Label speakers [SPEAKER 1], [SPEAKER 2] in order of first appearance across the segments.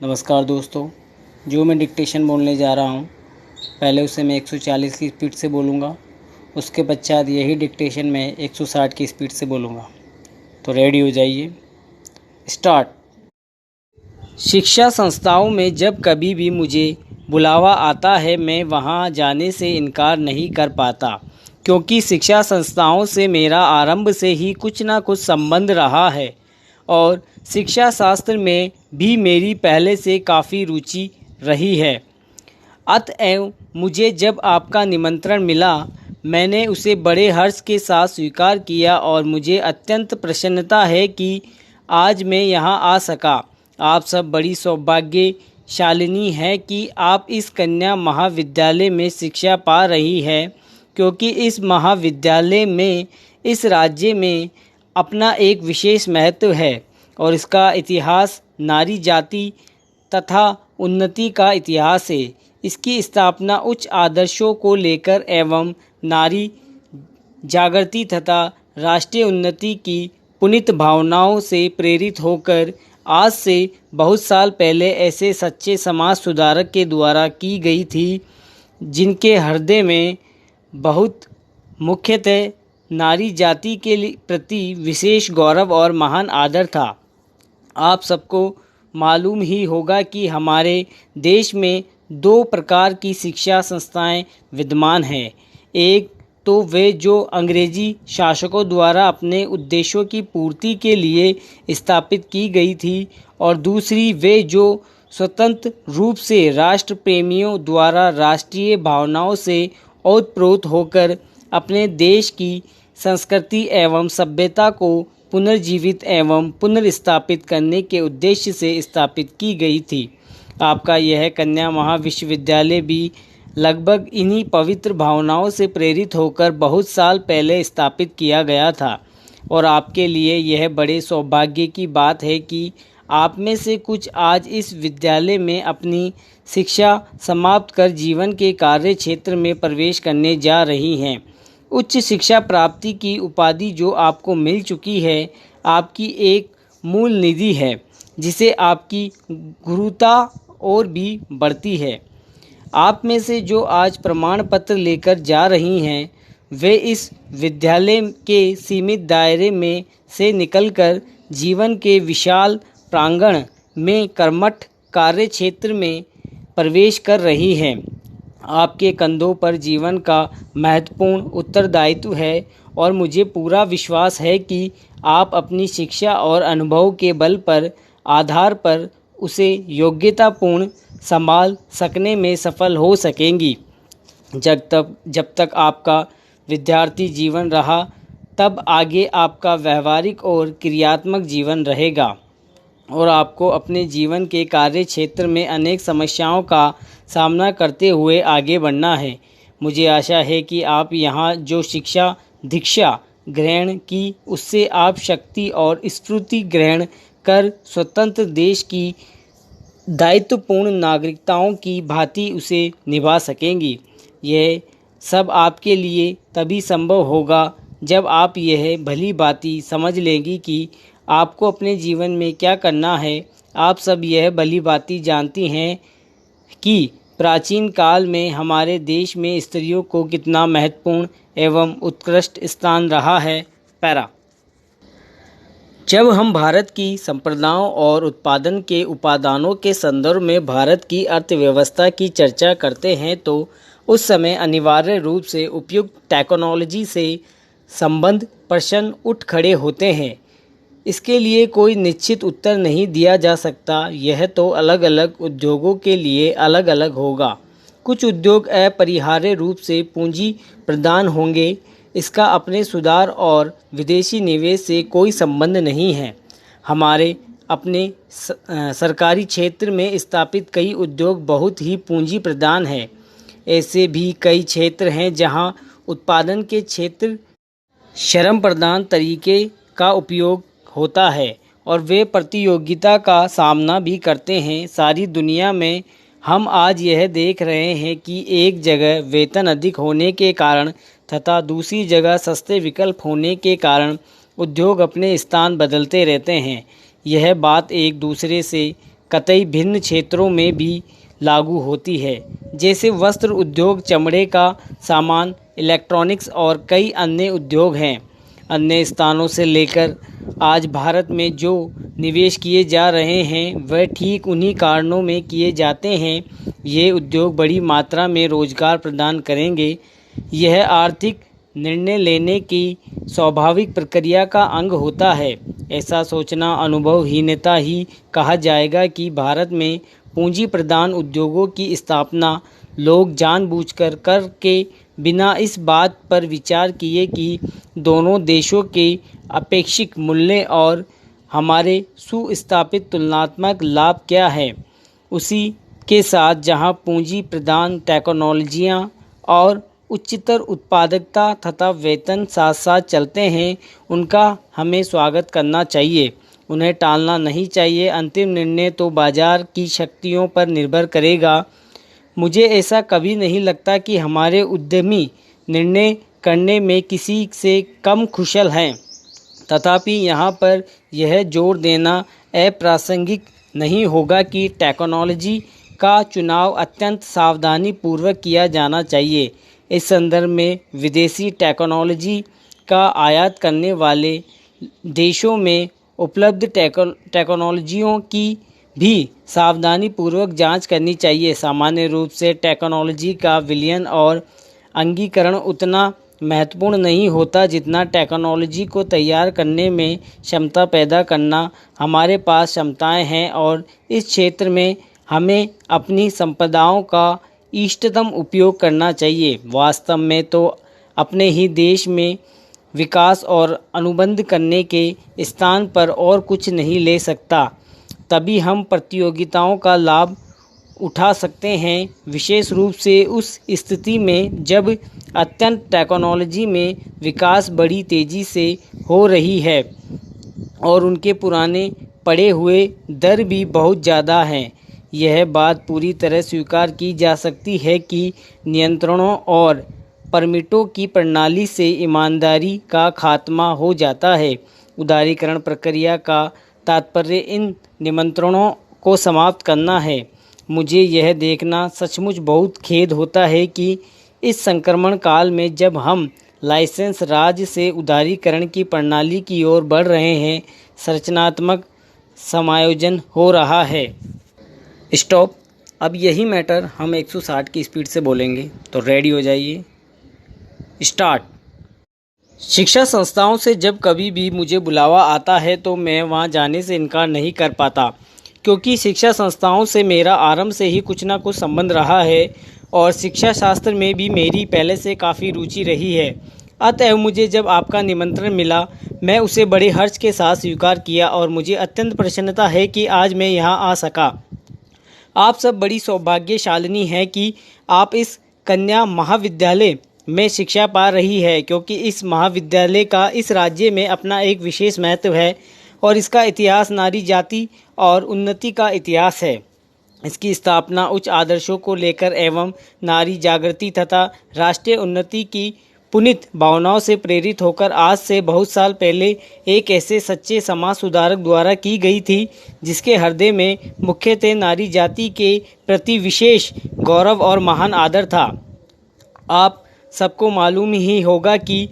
[SPEAKER 1] नमस्कार दोस्तों। जो मैं डिक्टेशन बोलने जा रहा हूँ, पहले उसे मैं 140 की स्पीड से बोलूँगा। उसके पश्चात यही डिक्टेशन मैं 160 की स्पीड से बोलूँगा। तो रेडी हो जाइए। स्टार्ट। शिक्षा संस्थाओं में जब कभी भी मुझे बुलावा आता है, मैं वहाँ जाने से इनकार नहीं कर पाता, क्योंकि शिक्षा संस्थाओं से मेरा आरंभ से ही कुछ ना कुछ संबंध रहा है और शिक्षा शास्त्र में भी मेरी पहले से काफ़ी रुचि रही है। अतएव मुझे जब आपका निमंत्रण मिला, मैंने उसे बड़े हर्ष के साथ स्वीकार किया और मुझे अत्यंत प्रसन्नता है कि आज मैं यहाँ आ सका। आप सब बड़ी सौभाग्यशालिनी है कि आप इस कन्या महाविद्यालय में शिक्षा पा रही है, क्योंकि इस महाविद्यालय में इस राज्य में अपना एक विशेष महत्व है और इसका इतिहास नारी जाति तथा उन्नति का इतिहास है। इसकी स्थापना उच्च आदर्शों को लेकर एवं नारी जागृति तथा राष्ट्रीय उन्नति की पुनीत भावनाओं से प्रेरित होकर आज से बहुत साल पहले ऐसे सच्चे समाज सुधारक के द्वारा की गई थी, जिनके हृदय में बहुत मुख्यतः नारी जाति के प्रति विशेष गौरव और महान आदर था। आप सबको मालूम ही होगा कि हमारे देश में दो प्रकार की शिक्षा संस्थाएं विद्यमान हैं। एक तो वे जो अंग्रेजी शासकों द्वारा अपने उद्देश्यों की पूर्ति के लिए स्थापित की गई थी, और दूसरी वे जो स्वतंत्र रूप से राष्ट्र प्रेमियों द्वारा राष्ट्रीय भावनाओं से ओतप्रोत होकर अपने देश की संस्कृति एवं सभ्यता को पुनर्जीवित एवं पुनर्स्थापित करने के उद्देश्य से स्थापित की गई थी। आपका यह कन्या महाविश्वविद्यालय भी लगभग इन्हीं पवित्र भावनाओं से प्रेरित होकर बहुत साल पहले स्थापित किया गया था, और आपके लिए यह बड़े सौभाग्य की बात है कि आप में से कुछ आज इस विद्यालय में अपनी शिक्षा समाप्त कर जीवन के कार्य क्षेत्र में प्रवेश करने जा रही हैं। उच्च शिक्षा प्राप्ति की उपाधि जो आपको मिल चुकी है, आपकी एक मूल निधि है, जिसे आपकी गुरुता और भी बढ़ती है। आप में से जो आज प्रमाण पत्र लेकर जा रही हैं, वे इस विद्यालय के सीमित दायरे में से निकलकर जीवन के विशाल प्रांगण में कर्मठ कार्य क्षेत्र में प्रवेश कर रही हैं। आपके कंधों पर जीवन का महत्वपूर्ण उत्तरदायित्व है, और मुझे पूरा विश्वास है कि आप अपनी शिक्षा और अनुभव के बल पर आधार पर उसे योग्यतापूर्ण संभाल सकने में सफल हो सकेंगी। जब तक आपका विद्यार्थी जीवन रहा, तब आगे आपका व्यवहारिक और क्रियात्मक जीवन रहेगा, और आपको अपने जीवन के कार्य क्षेत्र में अनेक समस्याओं का सामना करते हुए आगे बढ़ना है। मुझे आशा है कि आप यहाँ जो शिक्षा दीक्षा ग्रहण की, उससे आप शक्ति और स्फूर्ति ग्रहण कर स्वतंत्र देश की दायित्वपूर्ण नागरिकताओं की भांति उसे निभा सकेंगी। यह सब आपके लिए तभी संभव होगा जब आप यह भली भांति समझ लेंगी कि आपको अपने जीवन में क्या करना है। आप सब यह भली भांति जानती हैं कि प्राचीन काल में हमारे देश में स्त्रियों को कितना महत्वपूर्ण एवं उत्कृष्ट स्थान रहा है। पैरा। जब हम भारत की संप्रदायों और उत्पादन के उपादानों के संदर्भ में भारत की अर्थव्यवस्था की चर्चा करते हैं, तो उस समय अनिवार्य रूप से उपयुक्त टेक्नोलॉजी से संबंध प्रश्न उठ खड़े होते हैं। इसके लिए कोई निश्चित उत्तर नहीं दिया जा सकता। यह तो अलग अलग उद्योगों के लिए अलग अलग होगा। कुछ उद्योग अपरिहार्य रूप से पूंजी प्रदान होंगे। इसका अपने सुधार और विदेशी निवेश से कोई संबंध नहीं है। हमारे अपने सरकारी क्षेत्र में स्थापित कई उद्योग बहुत ही पूंजी प्रदान है। ऐसे भी कई क्षेत्र हैं जहां उत्पादन के क्षेत्र श्रम प्रदान तरीके का उपयोग होता है, और वे प्रतियोगिता का सामना भी करते हैं। सारी दुनिया में हम आज यह देख रहे हैं कि एक जगह वेतन अधिक होने के कारण तथा दूसरी जगह सस्ते विकल्प होने के कारण उद्योग अपने स्थान बदलते रहते हैं। यह बात एक दूसरे से कतई भिन्न क्षेत्रों में भी लागू होती है, जैसे वस्त्र उद्योग, चमड़े का सामान, इलेक्ट्रॉनिक्स और कई अन्य उद्योग हैं। अन्य स्थानों से लेकर आज भारत में जो निवेश किए जा रहे हैं वह ठीक उन्हीं कारणों में किए जाते हैं। ये उद्योग बड़ी मात्रा में रोजगार प्रदान करेंगे। यह आर्थिक निर्णय लेने की स्वाभाविक प्रक्रिया का अंग होता है। ऐसा सोचना अनुभवहीनता ही कहा जाएगा कि भारत में पूंजी प्रधान उद्योगों की स्थापना लोग जानबूझकर करके बिना इस बात पर विचार किए कि दोनों देशों के अपेक्षित मूल्य और हमारे सुस्थापित तुलनात्मक लाभ क्या है। उसी के साथ जहां पूंजी प्रधान टेक्नोलॉजियां और उच्चतर उत्पादकता तथा वेतन साथ साथ चलते हैं, उनका हमें स्वागत करना चाहिए, उन्हें टालना नहीं चाहिए। अंतिम निर्णय तो बाजार की शक्तियों पर निर्भर करेगा। मुझे ऐसा कभी नहीं लगता कि हमारे उद्यमी निर्णय करने में किसी से कम कुशल हैं। तथापि यहाँ पर यह जोर देना अप्रासंगिक नहीं होगा कि टेक्नोलॉजी का चुनाव अत्यंत सावधानी पूर्वक किया जाना चाहिए। इस संदर्भ में विदेशी टेक्नोलॉजी का आयात करने वाले देशों में उपलब्ध टेक्नोलॉजियों की भी सावधानी पूर्वक जांच करनी चाहिए। सामान्य रूप से टेक्नोलॉजी का विलयन और अंगीकरण उतना महत्वपूर्ण नहीं होता जितना टेक्नोलॉजी को तैयार करने में क्षमता पैदा करना। हमारे पास क्षमताएं हैं और इस क्षेत्र में हमें अपनी संपदाओं का इष्टतम उपयोग करना चाहिए। वास्तव में तो अपने ही देश में विकास और अनुबंध करने के स्थान पर और कुछ नहीं ले सकता। तभी हम प्रतियोगिताओं का लाभ उठा सकते हैं, विशेष रूप से उस स्थिति में जब अत्यंत टेक्नोलॉजी में विकास बड़ी तेज़ी से हो रही है और उनके पुराने पड़े हुए दर भी बहुत ज़्यादा हैं। यह बात पूरी तरह स्वीकार की जा सकती है कि नियंत्रणों और परमिटों की प्रणाली से ईमानदारी का खात्मा हो जाता है। उदारीकरण प्रक्रिया का तात्पर्य इन नियंत्रणों को समाप्त करना है। मुझे यह देखना सचमुच बहुत खेद होता है कि इस संक्रमण काल में जब हम लाइसेंस राज से उदारीकरण की प्रणाली की ओर बढ़ रहे हैं, संरचनात्मक समायोजन हो रहा है। स्टॉप। अब यही मैटर हम 160 की स्पीड से बोलेंगे, तो रेडी हो जाइए। स्टार्ट। शिक्षा संस्थाओं से जब कभी भी मुझे बुलावा आता है तो मैं वहां जाने से इनकार नहीं कर पाता, क्योंकि शिक्षा संस्थाओं से मेरा आरंभ से ही कुछ ना कुछ संबंध रहा है और शिक्षा शास्त्र में भी मेरी पहले से काफ़ी रुचि रही है। अतएव मुझे जब आपका निमंत्रण मिला, मैं उसे बड़े हर्ष के साथ स्वीकार किया और मुझे अत्यंत प्रसन्नता है कि आज मैं यहाँ आ सका। आप सब बड़ी सौभाग्यशालिनी हैं कि आप इस कन्या महाविद्यालय में शिक्षा पा रही है, क्योंकि इस महाविद्यालय का इस राज्य में अपना एक विशेष महत्व है और इसका इतिहास नारी जाति और उन्नति का इतिहास है। इसकी स्थापना उच्च आदर्शों को लेकर एवं नारी जागृति तथा राष्ट्रीय उन्नति की पुनित भावनाओं से प्रेरित होकर आज से बहुत साल पहले एक ऐसे सच्चे समाज सुधारक द्वारा की गई थी, जिसके हृदय में मुख्यतः नारी जाति के प्रति विशेष गौरव और महान आदर था। आप सबको मालूम ही होगा कि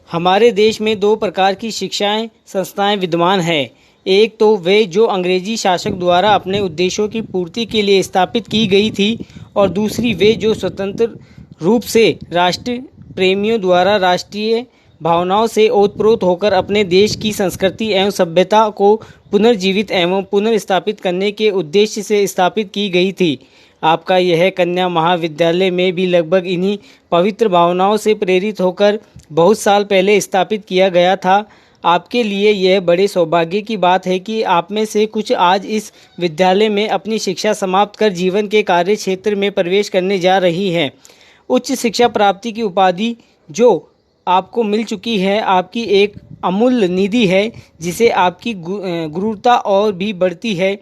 [SPEAKER 1] हमारे देश में दो प्रकार की शिक्षाएं संस्थाएं विद्यमान हैं। एक तो वे जो अंग्रेजी शासक द्वारा अपने उद्देश्यों की पूर्ति के लिए स्थापित की गई थी, और दूसरी वे जो स्वतंत्र रूप से राष्ट्र प्रेमियों द्वारा राष्ट्रीय भावनाओं से ओतप्रोत होकर अपने देश की संस्कृति एवं सभ्यता को पुनर्जीवित एवं पुनर्स्थापित करने के उद्देश्य से स्थापित की गई थी। आपका यह कन्या महाविद्यालय में भी लगभग इन्हीं पवित्र भावनाओं से प्रेरित होकर बहुत साल पहले स्थापित किया गया था। आपके लिए यह बड़े सौभाग्य की बात है कि आप में से कुछ आज इस विद्यालय में अपनी शिक्षा समाप्त कर जीवन के कार्य क्षेत्र में प्रवेश करने जा रही हैं। उच्च शिक्षा प्राप्ति की उपाधि जो आपको मिल चुकी है, आपकी एक अमूल्य निधि है, जिसे आपकी गुरुता और भी बढ़ती है।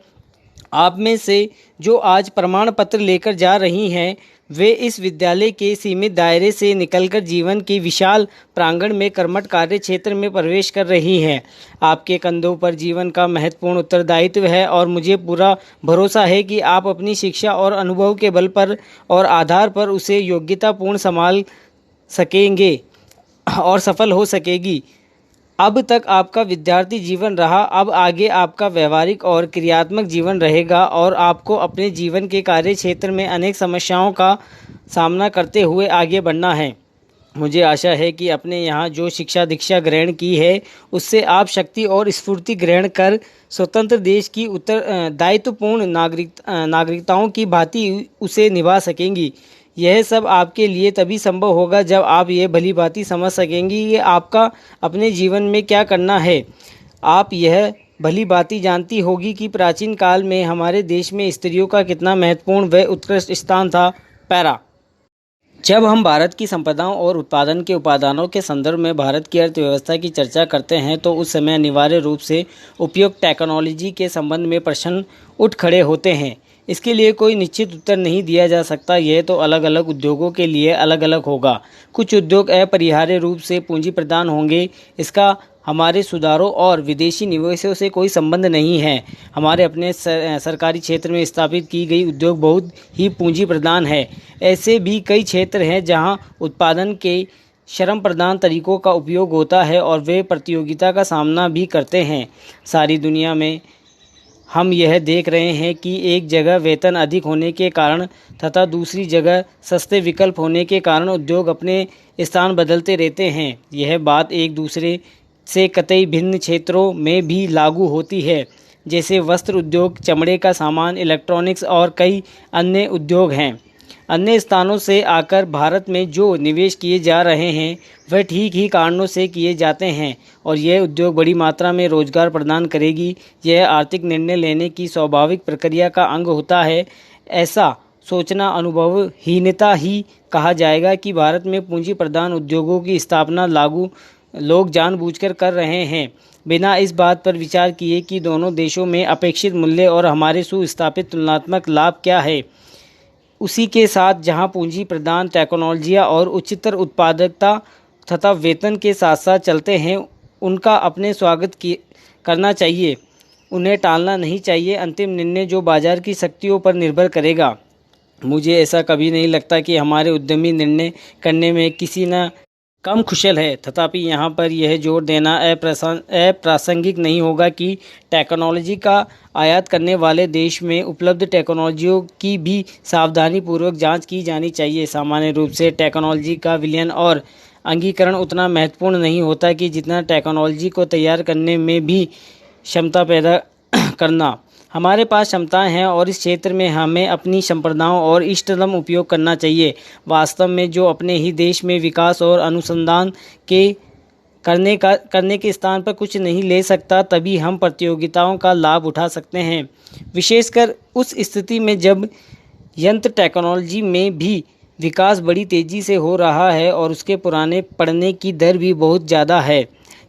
[SPEAKER 1] आप में से जो आज प्रमाण पत्र लेकर जा रही हैं, वे इस विद्यालय के सीमित दायरे से निकलकर जीवन के विशाल प्रांगण में कर्मठ कार्य क्षेत्र में प्रवेश कर रही हैं। आपके कंधों पर जीवन का महत्वपूर्ण उत्तरदायित्व है और मुझे पूरा भरोसा है कि आप अपनी शिक्षा और अनुभव के बल पर और आधार पर उसे योग्यतापूर्ण संभाल सकेंगे और सफल हो सकेगी। अब तक आपका विद्यार्थी जीवन रहा, अब आगे आपका व्यवहारिक और क्रियात्मक जीवन रहेगा और आपको अपने जीवन के कार्य क्षेत्र में अनेक समस्याओं का सामना करते हुए आगे बढ़ना है। मुझे आशा है कि आपने यहाँ जो शिक्षा दीक्षा ग्रहण की है उससे आप शक्ति और स्फूर्ति ग्रहण कर स्वतंत्र देश की दायित्वपूर्ण नागरिकताओं की भांति उसे निभा सकेंगी। यह सब आपके लिए तभी संभव होगा जब आप ये भली भांति समझ सकेंगी कि आपका अपने जीवन में क्या करना है। आप यह भली भांति जानती होगी कि प्राचीन काल में हमारे देश में स्त्रियों का कितना महत्वपूर्ण व उत्कृष्ट स्थान था। पैरा। जब हम भारत की संपदाओं और उत्पादन के उपादानों के संदर्भ में भारत की अर्थव्यवस्था की चर्चा करते हैं तो उस समय अनिवार्य रूप से उपयुक्त टेक्नोलॉजी के संबंध में प्रश्न उठ खड़े होते हैं। इसके लिए कोई निश्चित उत्तर नहीं दिया जा सकता, यह तो अलग अलग उद्योगों के लिए अलग अलग होगा। कुछ उद्योग अपरिहार्य रूप से पूंजी प्रदान होंगे, इसका हमारे सुधारों और विदेशी निवेशों से कोई संबंध नहीं है। हमारे अपने सरकारी क्षेत्र में स्थापित की गई उद्योग बहुत ही पूंजी प्रदान है। ऐसे भी कई क्षेत्र हैं जहां उत्पादन के श्रम प्रदान तरीकों का उपयोग होता है और वे प्रतियोगिता का सामना भी करते हैं। सारी दुनिया में हम यह देख रहे हैं कि एक जगह वेतन अधिक होने के कारण तथा दूसरी जगह सस्ते विकल्प होने के कारण उद्योग अपने स्थान बदलते रहते हैं। यह बात एक दूसरे से कतई भिन्न क्षेत्रों में भी लागू होती है, जैसे वस्त्र उद्योग, चमड़े का सामान, इलेक्ट्रॉनिक्स और कई अन्य उद्योग हैं। अन्य स्थानों से आकर भारत में जो निवेश किए जा रहे हैं वह ठीक ही कारणों से किए जाते हैं और यह उद्योग बड़ी मात्रा में रोजगार प्रदान करेगी। यह आर्थिक निर्णय लेने की स्वाभाविक प्रक्रिया का अंग होता है। ऐसा सोचना अनुभवहीनता ही कहा जाएगा कि भारत में पूंजी प्रदान उद्योगों की स्थापना लोग जानबूझकर कर रहे हैं, बिना इस बात पर विचार किए कि दोनों देशों में अपेक्षित मूल्य और हमारे सुस्थापित तुलनात्मक लाभ क्या है। उसी के साथ जहां पूंजी प्रदान टेक्नोलॉजियाँ और उच्चतर उत्पादकता तथा वेतन के साथ साथ चलते हैं, उनका अपने स्वागत करना चाहिए, उन्हें टालना नहीं चाहिए। अंतिम निर्णय जो बाजार की शक्तियों पर निर्भर करेगा। मुझे ऐसा कभी नहीं लगता कि हमारे उद्यमी निर्णय करने में किसी न कम कुशल है, तथापि यहाँ पर यह जोर देना अप्रासंगिक नहीं होगा कि टेक्नोलॉजी का आयात करने वाले देश में उपलब्ध टेक्नोलॉजियों की भी सावधानीपूर्वक जांच की जानी चाहिए। सामान्य रूप से टेक्नोलॉजी का विलयन और अंगीकरण उतना महत्वपूर्ण नहीं होता कि जितना टेक्नोलॉजी को तैयार करने में भी क्षमता पैदा करना। हमारे पास क्षमताएं हैं और इस क्षेत्र में हमें अपनी संप्रदायों और इष्टतम उपयोग करना चाहिए। वास्तव में जो अपने ही देश में विकास और अनुसंधान के करने के स्थान पर कुछ नहीं ले सकता, तभी हम प्रतियोगिताओं का लाभ उठा सकते हैं, विशेषकर उस स्थिति में जब यंत्र टेक्नोलॉजी में भी विकास बड़ी तेज़ी से हो रहा है और उसके पुराने पड़ने की दर भी बहुत ज़्यादा है।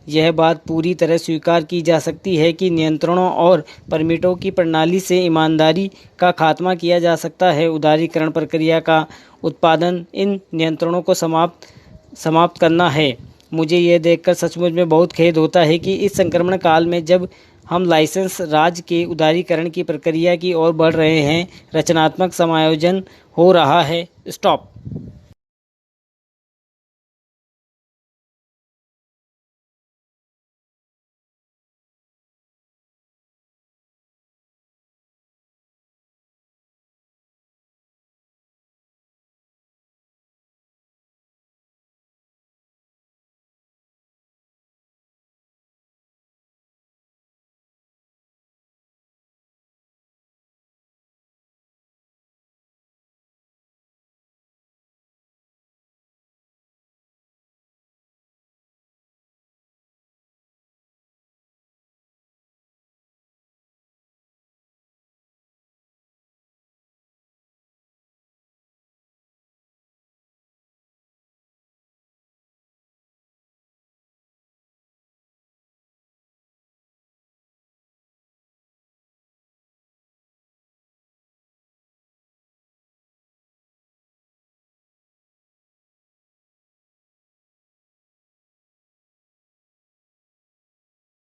[SPEAKER 1] यह बात पूरी तरह स्वीकार की जा सकती है कि नियंत्रणों और परमिटों की प्रणाली से ईमानदारी का खात्मा किया जा सकता है। उदारीकरण प्रक्रिया का उत्पादन इन नियंत्रणों को समाप्त करना है। मुझे यह देखकर सचमुच में बहुत खेद होता है कि इस संक्रमण काल में जब हम लाइसेंस राज के उदारीकरण की प्रक्रिया की ओर बढ़ रहे हैं, रचनात्मक समायोजन हो रहा है। स्टॉप।